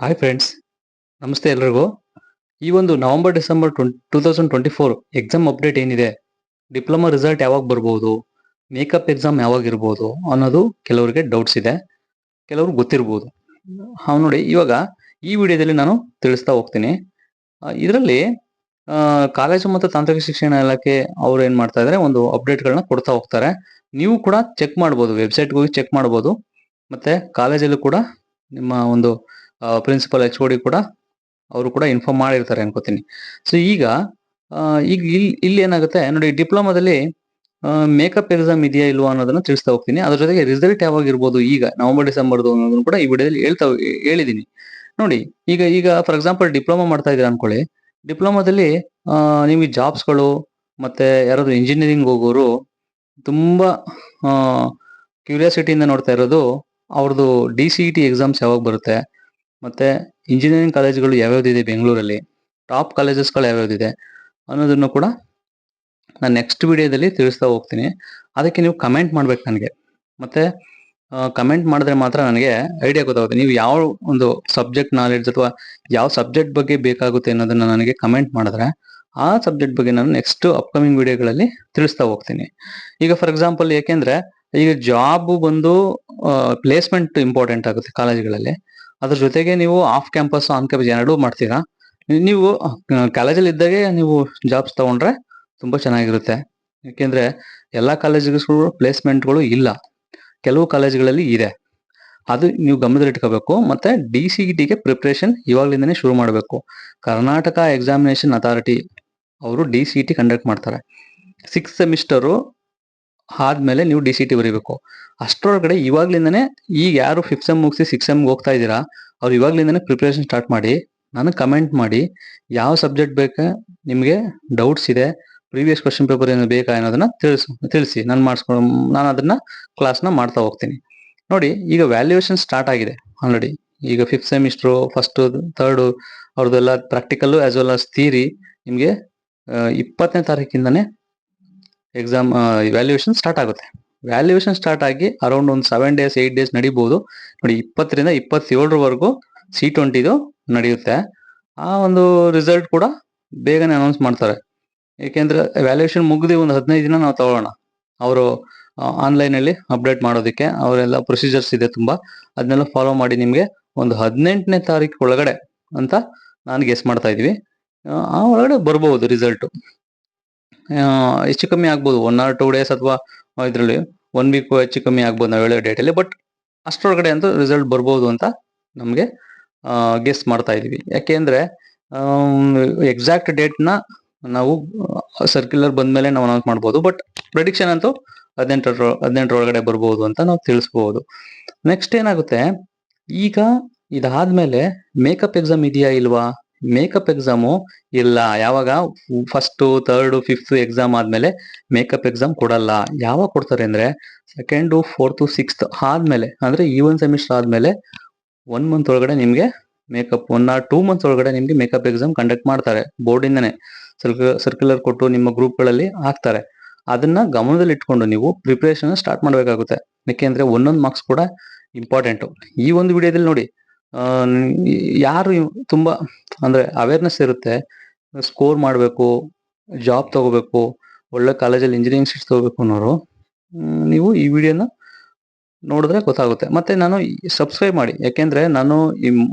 Hi friends, ನಮಸ್ತೆ ಎಲ್ರಿಗೂ. ಈ ಒಂದು ನವೆಂಬರ್ ಡಿಸೆಂಬರ್ 2024 ಎಕ್ಸಾಮ್ ಅಪ್ಡೇಟ್ ಏನಿದೆ, ಡಿಪ್ಲೊಮಾ ರಿಸಲ್ಟ್ ಯಾವಾಗ ಬರ್ಬೋದು, ಮೇಕಪ್ ಎಕ್ಸಾಮ್ ಯಾವಾಗ ಇರ್ಬೋದು ಅನ್ನೋದು ಕೆಲವರಿಗೆ ಡೌಟ್ಸ್ ಇದೆ, ಕೆಲವ್ರಿಗೆ ಗೊತ್ತಿರ್ಬೋದು. ನೋಡಿ, ಇವಾಗ ಈ ವಿಡಿಯೋದಲ್ಲಿ ನಾನು ತಿಳಿಸ್ತಾ ಹೋಗ್ತೀನಿ. ಇದರಲ್ಲಿ ಕಾಲೇಜು ಮತ್ತು ತಾಂತ್ರಿಕ ಶಿಕ್ಷಣ ಇಲಾಖೆ ಅವ್ರು ಏನ್ ಮಾಡ್ತಾ ಇದ್ದಾರೆ, ಒಂದು ಅಪ್ಡೇಟ್ಗಳನ್ನ ಕೊಡ್ತಾ ಹೋಗ್ತಾರೆ. ನೀವು ಕೂಡ ಚೆಕ್ ಮಾಡ್ಬೋದು, ವೆಬ್ಸೈಟ್ಗೆ ಹೋಗಿ ಚೆಕ್ ಮಾಡ್ಬೋದು. ಮತ್ತೆ ಕಾಲೇಜಲ್ಲೂ ಕೂಡ ನಿಮ್ಮ ಒಂದು ಪ್ರಿನ್ಸಿಪಲ್ HOD ಕೂಡ ಅವರು ಕೂಡ ಇನ್ಫಾರ್ಮ್ ಮಾಡಿರ್ತಾರೆ ಅನ್ಕೋತೀನಿ. ಸೊ ಈಗ ಈಗ ಇಲ್ಲಿ ಏನಾಗುತ್ತೆ ನೋಡಿ, ಡಿಪ್ಲೊಮಾದಲ್ಲಿ ಮೇಕಪ್ ಎಕ್ಸಾಮ್ ಇದೆಯಾ ಇಲ್ವಾ ಅನ್ನೋದನ್ನ ತಿಳಿಸ್ತಾ ಹೋಗ್ತೀನಿ. ಅದ್ರ ಜೊತೆಗೆ ರಿಸಲ್ಟ್ ಯಾವಾಗ ಇರ್ಬೋದು, ಈಗ ನವೆಂಬರ್ ಡಿಸೆಂಬರ್ದು ಅನ್ನೋದನ್ನು ಕೂಡ ಈ ವಿಡಿಯೋದಲ್ಲಿ ಹೇಳಿದೀನಿ. ನೋಡಿ, ಈಗ ಫಾರ್ ಎಕ್ಸಾಂಪಲ್ ಡಿಪ್ಲೊಮಾ ಮಾಡ್ತಾ ಇದ್ದೀರಾ ಅನ್ಕೊಳ್ಳಿ. ಡಿಪ್ಲೊಮಾದಲ್ಲಿ ನಿಮಗೆ ಜಾಬ್ಸ್ಗಳು ಮತ್ತೆ ಯಾರಾದ್ರು ಇಂಜಿನಿಯರಿಂಗ್ ಹೋಗೋರು ತುಂಬಾ ಕ್ಯೂರಿಯಾಸಿಟಿಯಿಂದ ನೋಡ್ತಾ ಇರೋದು ಅವ್ರದ್ದು DCET ಎಕ್ಸಾಮ್ಸ್ ಯಾವಾಗ ಬರುತ್ತೆ, ಮತ್ತೆ ಇಂಜಿನಿಯರಿಂಗ್ ಕಾಲೇಜುಗಳು ಯಾವ್ಯಾವ್ದಿದೆ ಬೆಂಗಳೂರಲ್ಲಿ, ಟಾಪ್ ಕಾಲೇಜಸ್ಗಳು ಯಾವ್ಯಾವ್ದಿದೆ ಅನ್ನೋದನ್ನು ಕೂಡ ನಾನು ನೆಕ್ಸ್ಟ್ ವಿಡಿಯೋದಲ್ಲಿ ತಿಳಿಸ್ತಾ ಹೋಗ್ತೀನಿ. ಅದಕ್ಕೆ ನೀವು ಕಮೆಂಟ್ ಮಾಡ್ಬೇಕು ನನಗೆ. ಮತ್ತೆ ಕಮೆಂಟ್ ಮಾಡಿದ್ರೆ ಮಾತ್ರ ನನಗೆ ಐಡಿಯಾ ಗೊತ್ತಾಗುತ್ತೆ ನೀವು ಯಾವ ಒಂದು ಸಬ್ಜೆಕ್ಟ್ ನಾಲೆಡ್ಜ್ ಅಥವಾ ಯಾವ ಸಬ್ಜೆಕ್ಟ್ ಬಗ್ಗೆ ಬೇಕಾಗುತ್ತೆ ಅನ್ನೋದನ್ನ ನನಗೆ ಕಮೆಂಟ್ ಮಾಡಿದ್ರೆ ಆ ಸಬ್ಜೆಕ್ಟ್ ಬಗ್ಗೆ ನಾನು ನೆಕ್ಸ್ಟ್ ಅಪ್ಕಮಿಂಗ್ ವಿಡಿಯೋಗಳಲ್ಲಿ ತಿಳಿಸ್ತಾ ಹೋಗ್ತೀನಿ. ಈಗ ಫಾರ್ ಎಕ್ಸಾಂಪಲ್, ಯಾಕೆಂದ್ರೆ ಈಗ ಜಾಬ್ ಬಂದು ಪ್ಲೇಸ್ಮೆಂಟ್ ಇಂಪಾರ್ಟೆಂಟ್ ಆಗುತ್ತೆ ಕಾಲೇಜ್ಗಳಲ್ಲಿ. ಅದ್ರ ಜೊತೆಗೆ ನೀವು ಆಫ್ ಕ್ಯಾಂಪಸ್ ಆನ್ ಕ್ಯಾಂಪಸ್ ಎರಡೂ ಮಾಡ್ತೀರಾ. ನೀವು ಕಾಲೇಜಲ್ಲಿ ಇದ್ದಾಗೆ ನೀವು ಜಾಬ್ಸ್ ತಗೊಂಡ್ರೆ ತುಂಬಾ ಚೆನ್ನಾಗಿರುತ್ತೆ. ಯಾಕೆಂದ್ರೆ ಎಲ್ಲಾ ಕಾಲೇಜುಗಳು ಪ್ಲೇಸ್ಮೆಂಟ್ಗಳು ಇಲ್ಲ, ಕೆಲವು ಕಾಲೇಜುಗಳಲ್ಲಿ ಇದೆ. ಅದು ನೀವು ಗಮನದಲ್ಲಿಟ್ಕೋಬೇಕು. ಮತ್ತೆ DCETಗೆ ಪ್ರಿಪ್ರೇಷನ್ ಇವಾಗ್ಲಿಂದನೇ ಶುರು ಮಾಡಬೇಕು. ಕರ್ನಾಟಕ ಎಕ್ಸಾಮಿನೇಷನ್ ಅಥಾರಿಟಿ ಅವರು DCET ಕಂಡಕ್ಟ್ ಮಾಡ್ತಾರೆ. 6th ಸೆಮಿಸ್ಟರು ಆದ್ಮೇಲೆ ನೀವು DCET ಬರೀಬೇಕು. ಅಷ್ಟರೊಳಗಡೆ ಇವಾಗ್ಲಿಂದನೇ, ಈಗ ಯಾರು 5th ಸೆಮ್ ಮುಗಿಸಿ 6th ಸೆಮ್ಗೆ ಹೋಗ್ತಾ ಇದ್ದೀರಾ ಅವ್ರು ಇವಾಗ್ಲಿಂದನೇ ಪ್ರಿಪ್ರೇಷನ್ ಸ್ಟಾರ್ಟ್ ಮಾಡಿ ನನಗೆ ಕಮೆಂಟ್ ಮಾಡಿ ಯಾವ ಸಬ್ಜೆಕ್ಟ್ ಬೇಕಾ, ನಿಮಗೆ ಡೌಟ್ಸ್ ಇದೆ, ಪ್ರೀವಿಯಸ್ ಕ್ವಶನ್ ಪೇಪರ್ ಏನು ಬೇಕಾ ಅನ್ನೋದನ್ನ ತಿಳಿಸಿ. ನಾನು ಅದನ್ನ ಕ್ಲಾಸ್ನ ಮಾಡ್ತಾ ಹೋಗ್ತೀನಿ. ನೋಡಿ, ಈಗ ವ್ಯಾಲ್ಯೂಯೇಷನ್ ಸ್ಟಾರ್ಟ್ ಆಗಿದೆ ಆಲ್ರೆಡಿ. ಈಗ 5th ಸೆಮಿಸ್ಟರ್ ಫಸ್ಟ್ ಥರ್ಡ್ ಅವ್ರದ್ದೆಲ್ಲ practical as well as theory ನಿಮಗೆ 20ನೇ ತಾರೀಕಿಂದನೇ ಎಕ್ಸಾಮ್ ವ್ಯಾಲ್ಯೂಯೇಷನ್ ಸ್ಟಾರ್ಟ್ ಆಗುತ್ತೆ. ವ್ಯಾಲ್ಯೂಯೇಷನ್ ಸ್ಟಾರ್ಟ್ ಆಗಿ ಅರೌಂಡ್ ಒಂದು 7 days 8 days ನಡೀಬಹುದು. ನೋಡಿ, 20ರಿಂದ 27ರವರೆಗೂ C20 ನಡೆಯುತ್ತೆ. ಆ ಒಂದು ರಿಸಲ್ಟ್ ಕೂಡ ಬೇಗನೆ ಅನೌನ್ಸ್ ಮಾಡ್ತಾರೆ. ಏಕೆಂದ್ರೆ ವ್ಯಾಲ್ಯೂಯೇಷನ್ ಮುಗಿದು ಒಂದು 15 ದಿನ ನಾವು ತಗೊಳ್ಳೋಣ. ಅವರು ಆನ್ಲೈನ್ ಅಲ್ಲಿ ಅಪ್ಡೇಟ್ ಮಾಡೋದಕ್ಕೆ ಅವರೆಲ್ಲ ಪ್ರೊಸೀಜರ್ಸ್ ಇದೆ ತುಂಬಾ. ಅದನ್ನೆಲ್ಲ ಫಾಲೋ ಮಾಡಿ ನಿಮ್ಗೆ ಒಂದು 18ನೇ ತಾರೀಕು ಒಳಗಡೆ ಅಂತ ನಾನು ಗೆಸ್ ಮಾಡ್ತಾ ಇದೀವಿ. ಆ ಒಳಗಡೆ ಬರ್ಬಹುದು ರಿಸಲ್ಟ್. ಹೆಚ್ಚು ಕಮ್ಮಿ ಆಗ್ಬೋದು, 1 or 2 days ಅಥವಾ ಇದರಲ್ಲಿ 1 week ಹೆಚ್ಚು ಕಮ್ಮಿ ಆಗ್ಬೋದು ನಾವು ಹೇಳೋ ಡೇಟಲ್ಲಿ. ಬಟ್ ಅಷ್ಟರೊಳಗಡೆ ಅಂತೂ ರಿಸಲ್ಟ್ ಬರ್ಬೋದು ಅಂತ ನಮ್ಗೆ ಗೆಸ್ ಮಾಡ್ತಾ ಇದೀವಿ. ಯಾಕೆಂದ್ರೆ ಎಕ್ಸಾಕ್ಟ್ ಡೇಟ್ನ ನಾವು ಸರ್ಕ್ಯುಲರ್ ಬಂದ್ಮೇಲೆ ನಾವು ಅನೌನ್ಸ್ ಮಾಡ್ಬೋದು. ಬಟ್ ಪ್ರೆಡಿಕ್ಷನ್ ಅಂತೂ 18ರೊಳಗಡೆ ಬರ್ಬೋದು ಅಂತ ನಾವು ತಿಳಿಸ್ಬೋದು. ನೆಕ್ಸ್ಟ್ ಏನಾಗುತ್ತೆ, ಈಗ ಇದಾದ್ಮೇಲೆ ಮೇಕಪ್ ಎಕ್ಸಾಮ್ ಇದೆಯಾ ಇಲ್ವಾ? ಮೇಕಪ್ ಎಕ್ಸಾಮು ಇಲ್ಲ. ಯಾವಾಗ ಫಸ್ಟ್ ಥರ್ಡ್ 5th ಎಕ್ಸಾಮ್ ಆದ್ಮೇಲೆ ಮೇಕಪ್ ಎಕ್ಸಾಮ್ ಕೊಡಲ್ಲ. ಯಾವಾಗ ಕೊಡ್ತಾರೆ ಅಂದ್ರೆ 2nd 4th 6th ಆದ್ಮೇಲೆ, ಅಂದ್ರೆ ಈ ಒಂದು ಸೆಮಿಸ್ಟರ್ ಆದ್ಮೇಲೆ 1 month ಒಳಗಡೆ ನಿಮ್ಗೆ ಮೇಕಪ್, 1 or 2 months ಒಳಗಡೆ ನಿಮ್ಗೆ ಮೇಕಪ್ ಎಕ್ಸಾಮ್ ಕಂಡಕ್ಟ್ ಮಾಡ್ತಾರೆ. ಬೋರ್ಡ್ ಇಂದಾನೆ ಸರ್ಕ್ಯುಲರ್ ಕೊಟ್ಟು ನಿಮ್ಮ ಗ್ರೂಪ್ಗಳಲ್ಲಿ ಹಾಕ್ತಾರೆ. ಅದನ್ನ ಗಮನದಲ್ಲಿ ಇಟ್ಕೊಂಡು ನೀವು ಪ್ರಿಪರೇಷನ್ ಸ್ಟಾರ್ಟ್ ಮಾಡ್ಬೇಕಾಗುತ್ತೆ. ಯಾಕೆಂದ್ರೆ ಒಂದೊಂದು ಮಾರ್ಕ್ಸ್ ಕೂಡ ಇಂಪಾರ್ಟೆಂಟ್. ಈ ಒಂದು ವಿಡಿಯೋದಲ್ಲಿ ನೋಡಿ, ಯಾರು ತುಂಬಾ ಅಂದ್ರೆ ಅವೇರ್ನೆಸ್ ಇರುತ್ತೆ, ಸ್ಕೋರ್ ಮಾಡಬೇಕು, ಜಾಬ್ ತಗೋಬೇಕು, ಒಳ್ಳೆ ಕಾಲೇಜಲ್ಲಿ ಇಂಜಿನಿಯರಿಂಗ್ ಸೀಟ್ಸ್ ತಗೋಬೇಕು ಅನ್ನೋರು ನೀವು ಈ ವಿಡಿಯೋನ ನೋಡಿದ್ರೆ ಗೊತ್ತಾಗುತ್ತೆ. ಮತ್ತೆ ನಾನು ಸಬ್ಸ್ಕ್ರೈಬ್ ಮಾಡಿ, ಯಾಕೆಂದ್ರೆ ನಾನು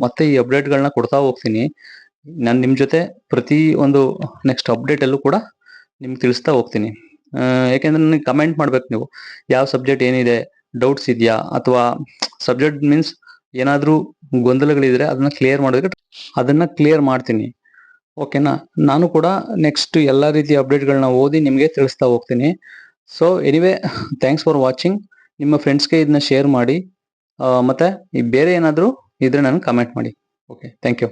ಮತ್ತೆ ಈ ಅಪ್ಡೇಟ್ಗಳನ್ನ ಕೊಡ್ತಾ ಹೋಗ್ತೀನಿ. ನಾನು ನಿಮ್ ಜೊತೆ ಪ್ರತಿ ಒಂದು ನೆಕ್ಸ್ಟ್ ಅಪ್ಡೇಟ್ ಅಲ್ಲೂ ಕೂಡ ನಿಮ್ಗೆ ತಿಳಿಸ್ತಾ ಹೋಗ್ತೀನಿ. ಯಾಕೆಂದ್ರೆ ನನಗೆ ಕಮೆಂಟ್ ಮಾಡ್ಬೇಕು ನೀವು, ಯಾವ ಸಬ್ಜೆಕ್ಟ್ ಏನಿದೆ, ಡೌಟ್ಸ್ ಇದೆಯಾ, ಅಥವಾ ಸಬ್ಜೆಕ್ಟ್ ಮೀನ್ಸ್ ಏನಾದ್ರೂ ಗೊಂದಲಗಳಿದ್ರೆ ಅದನ್ನ ಕ್ಲಿಯರ್ ಮಾಡ್ತೀನಿ. ಓಕೆನಾ? ನಾನು ಕೂಡ ನೆಕ್ಸ್ಟ್ ಎಲ್ಲಾ ರೀತಿಯ ಅಪ್ಡೇಟ್ಗಳನ್ನ ಓದಿ ನಿಮಗೆ ತಿಳಿಸ್ತಾ ಹೋಗ್ತೀನಿ. So anyway, thanks for watching. ನಿಮ್ಮ ಫ್ರೆಂಡ್ಸ್ಗೆ ಇದನ್ನ ಶೇರ್ ಮಾಡಿ. ಮತ್ತೆ ಬೇರೆ ಏನಾದರೂ ಇದ್ರೆ ನನಗೆ ಕಮೆಂಟ್ ಮಾಡಿ. Okay, thank you.